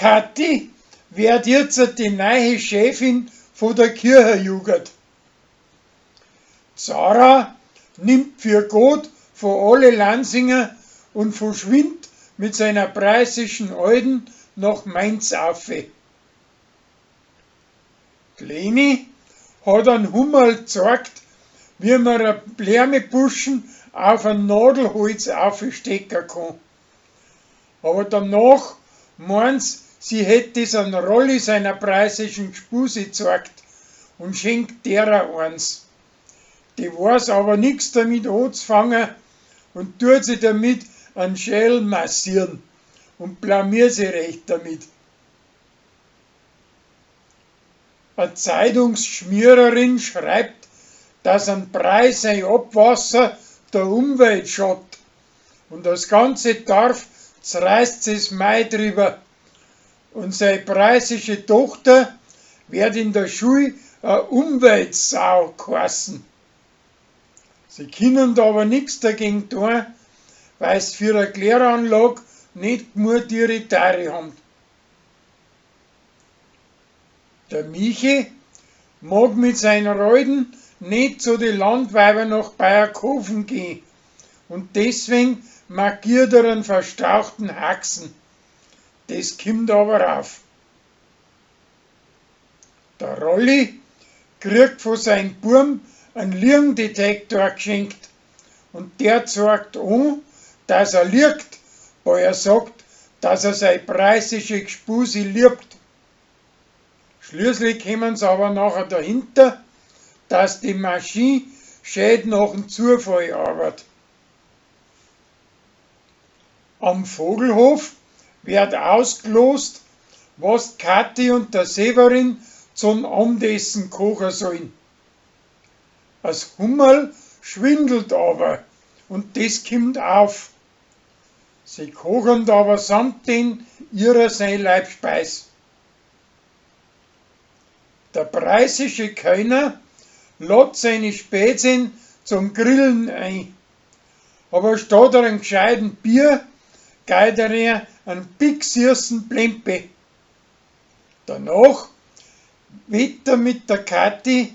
Kathi wird jetzt die neue Chefin von der Kirchenjugend. Zara nimmt für Gott von alle Lansinger und verschwindet mit seiner preußischen Alten nach Mainz auf. Die Leni hat einen Hummerl gezeigt, wie man einen Blärmebuschen auf ein Nadelholz aufstecken kann. Aber danach meint sie hätte es an Rolli seiner preußischen Spuse gezeigt und schenkt derer eins. Die weiß aber nichts damit anzufangen und tut sie damit einen Schädel massieren und blamiert sie recht damit. Eine Zeitungsschmiererin schreibt, dass ein Preis sein Abwasser der Umwelt schadet und das ganze Dorf zerreißt es Mai drüber und seine preußische Tochter wird in der Schule eine Umweltsau geheißen. Sie können da aber nichts dagegen tun, weil es für eine Kläranlage nicht genug Irritare haben. Der Michi mag mit seinen Alten nicht zu den Landweibern nach Bayerkofen gehen und deswegen markiert er einen verstauchten Haxen. Das kommt aber auf. Der Rolli kriegt von seinem Burm einen Lügendetektor geschenkt und der zeigt an, dass er lügt, weil er sagt, dass er seine preußische Gespuse liebt. Schließlich kommen sie aber nachher dahinter, dass die Maschine schön nach dem Zufall arbeitet. Am Vogelhof wird ausgelost, was Kathi und der Severin zum Abendessen kochen sollen. Das Hummerl schwindelt aber und das kommt auf. Sie kochen aber samt den ihrer sein Leibspeis. Der preußische Kölner lädt seine Spätzchen zum Grillen ein. Aber statt einem gescheiten Bier geht er einen picksiersten Plempe. Danach wett er mit der Kathi,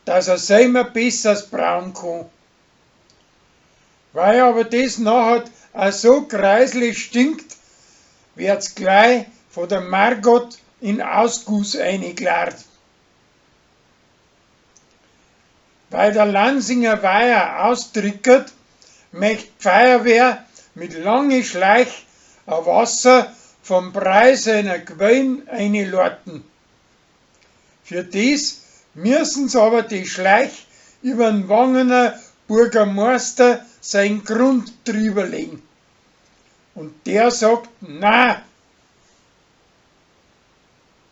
dass er selber besseres brauen kann. Weil aber das nachher auch so kreislich stinkt, wird's gleich von der Margot in Ausguss eingeladen. Weil der Lansinger Weiher austrickert, möchte die Feuerwehr mit langen Schleich ein Wasser vom Preis einer Quellen einleiten. Für das müssen sie aber die Schleich über den Wangener Bürgermeister seinen Grund drüberlegen. Und der sagt, na,